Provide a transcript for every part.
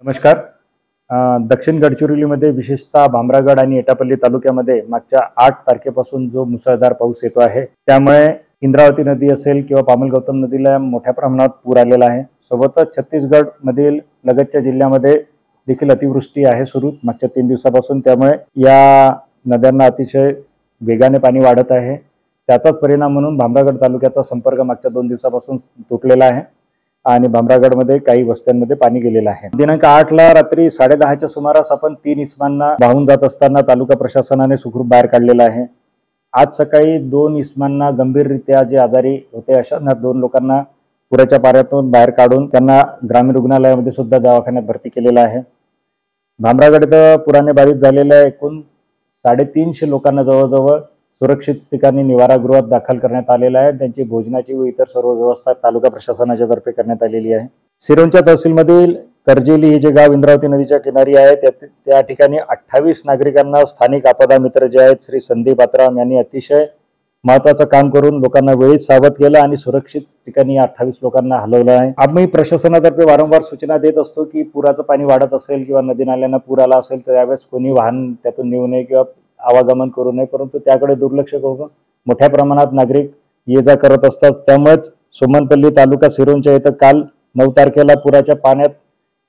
नमस्कार. दक्षिण गडचिरोलीमध्ये विशेषतः भामरागड आणि एटापल्ली तालुक्यामध्ये मागच्या 8 तारखेपासून जो मुसळधार पाऊस येतो आहे, त्यामुळे इंद्रावती नदी असेल किंवा पामल गौतम नदीला मोठ्या प्रमाणात पूर आलेला आहे. सोबतच छत्तीसगड मधील लगतच्या जिल्ह्यामध्ये देखील अतिवृष्टी आहे सुरू मागच्या 3 दिवसापासून. त्यामुळे या नद्यांना अतिशय वेगाने पाणी वाढत आहे. त्याचाच परिणाम म्हणून भामरागड तालुक्याचा संपर्क मागच्या 2 दिवसापासून तुटलेला आहे आणि भामरागडमध्ये काही वस्त्यांमध्ये पाणी गेलेलं आहे. दिनांक 8ला रात्री 10:30च्या सुमारास आपण 3 इस्मांना वाहून जात असताना तालुका प्रशासनाने सुखरूप बाहेर काढलेलं आहे. आज सकाळी 2 इस्मांना गंभीररित्या जे आजारी होते अशा 2 लोकांना पुराच्या पाण्यातून बाहेर काढून त्यांना ग्रामीण रुग्णालयामध्ये सुद्धा दवाखान्यात भरती केलेलं आहे. भामरागड इथं पुराने बाधित झालेल्या एकूण 350 लोकांना जवळजवळ सुरक्षित ठिकाणी निवारागृहात दाखल करण्यात आलेला आहे. त्यांची भोजनाची व इतर सर्व व्यवस्था तालुका प्रशासनाच्या तर्फे करण्यात आलेली आहे. सिरोंचा तहसीलमधील करजेली हे जे गाव इंद्रावती नदीच्या किनारी आहे त्या ठिकाणी 28 नागरिकांना स्थानिक आपदा मित्र जे आहेत श्री संदीप आत्राम यांनी अतिशय महत्वाचं काम करून लोकांना वेळीच सावध केलं आणि सुरक्षित ठिकाणी 28 लोकांना हलवलं आहे. आम्ही प्रशासनातर्फे वारंवार सूचना देत असतो की पुराचं पाणी वाढत असेल किंवा नदी नाल्यांना पूर आला असेल तर यावेळेस कोणी वाहन त्यातून नेऊ नये किंवा आवागमन करू नये, परंतु त्याकडे दुर्लक्ष करून मोठ्या प्रमाणात नागरिक ये जा करत असतात. त्यामुळेच सोमनपल्ली तालुका सिरोंचा येथे काल 9 तारखेला पुराच्या पाण्यात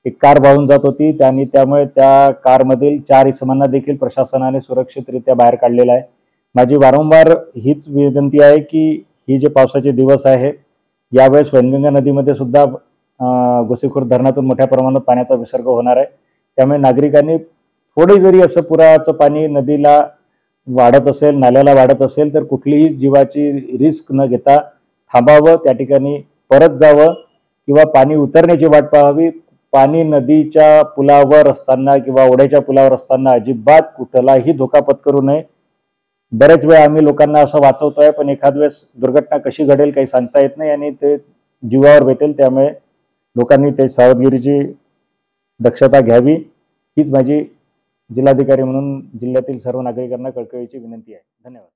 एक कार वाहून जात होती आणि त्यामुळे त्या कारमधील 4 इसमांना देखील प्रशासनाने सुरक्षितरित्या बाहेर काढलेलं आहे. माझी वारंवार हीच विनंती आहे की ही जे पावसाचे दिवस आहे यावेळेस वैनगंगा नदीमध्ये सुद्धा गोसीखुर्द धरणातून मोठ्या प्रमाणात पाण्याचा विसर्ग होणार आहे. त्यामुळे नागरिकांनी थोडे जरी असं पुराचं पाणी नदीला वाढत असेल, नाल्याला वाढत असेल तर कुठलीही जीवाची रिस्क न घेता थांबावं, त्या ठिकाणी परत जावं किंवा पाणी उतरण्याची वाट पाहावी. पाणी नदीच्या पुलावर असताना किंवा ओढ्याच्या पुलावर असताना अजिबात कुठलाही धोका पत्करू नये. बरेच वेळा आम्ही लोकांना असं वाचवतोय, पण एखाद वेळेस दुर्घटना कशी घडेल काही सांगता येत नाही आणि ते जीवावर बेतेल. त्यामुळे लोकांनी ते सावधगिरीची दक्षता घ्यावी हीच माझी जिल्हाधिकारी म्हणून जिल्ह्यातील सर्व नागरिकांना कळकळीची विनंती आहे. धन्यवाद.